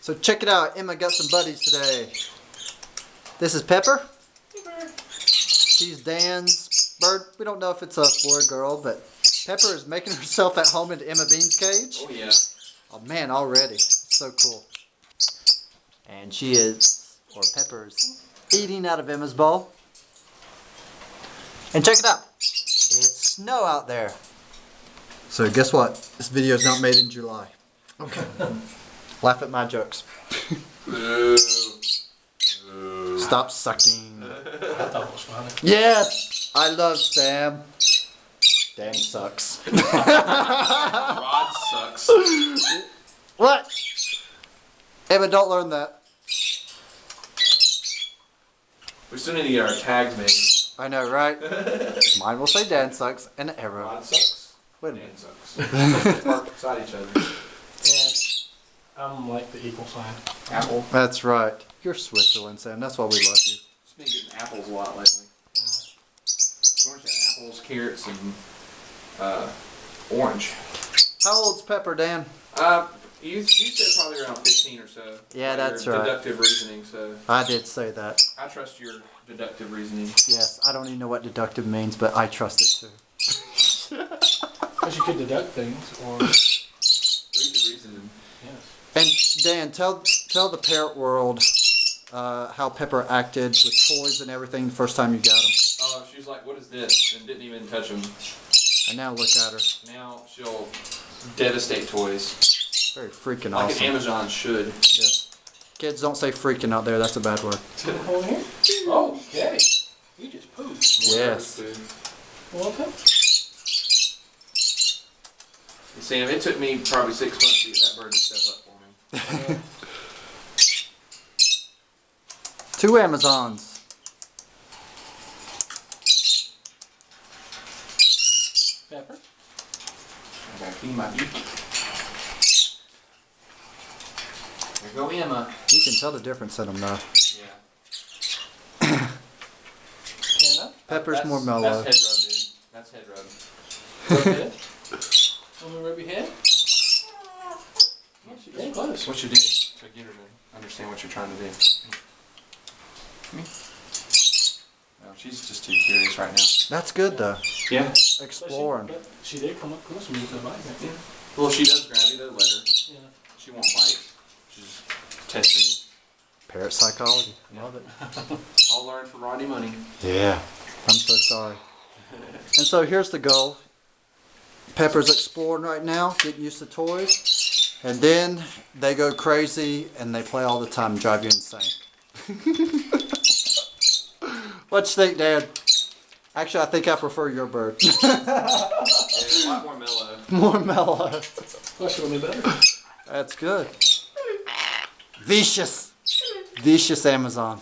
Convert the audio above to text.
So check it out. Emma got some buddies today. This is Pepper. She's Dan's bird. We don't know if it's a boy or girl, but Pepper is making herself at home into Emma Bean's cage. Oh yeah. Oh man, already. So cool. And she is, or Pepper's, eating out of Emma's bowl. And check it out. It's snow out there. So guess what? This video is not made in July. Okay. Laugh at my jokes. Stop sucking. I thought it was funny. Yes! I love Sam. Dan sucks. Rod sucks. What? Emma, don't learn that. We still need to get our tags made. I know, right? Mine will say Dan sucks and an arrow. Rod sucks. Wait a Dan minute. sucks. Park beside each other. And I'm like the equal sign. Apple. That's right. You're Switzerland, Sam. That's why we love you. Just been getting apples a lot lately. Orange got apples, carrots, and orange. How old's Pepper, Dan? You said probably around 15 or so. Yeah, By that's your right. Deductive reasoning, so I did say that. I trust your deductive reasoning. Yes, I don't even know what deductive means, but I trust it too. Because you could deduct things, or Read the reasoning. yes. And Dan, tell the parrot world how Pepper acted with toys and everything the first time you got them. Oh, she was like, "What is this?" and didn't even touch them. And now look at her. Now she'll devastate toys. Very freaking Like awesome. an Amazon should. Yes. Kids, don't say freaking out there. That's a bad word. Over here? Oh, okay. You just pooped. Yes. Welcome. Sam, it took me probably 6 months to get that bird to step up for me. 2 Amazons. Pepper. I gotta clean my beak. There go Emma. You can tell the difference in them now. Yeah. Anna. Pepper's more mellow. That's head rub, dude. That's head rub. Rub head. Want me to rub your head? Yes, you're getting close. What you do to get her to understand what you're trying to do. Come here. No, she's just too curious right now. That's good though. Yeah. Exploring. But she did come up close and use the bite. Yeah. Well, she does grab you, though, let her. Yeah. She won't bite. She's testing Parrot psychology. Love it. you. All learned from Rodney Money. Yeah. I'm so sorry. And so here's the goal. Pepper's exploring right now, getting used to toys. And then they go crazy and they play all the time and drive you insane. What you think, Dad? Actually, I think I prefer your bird. Yeah, a lot more mellow. More mellow. Plus, you'll be better. That's good. Vicious. Vicious Amazon.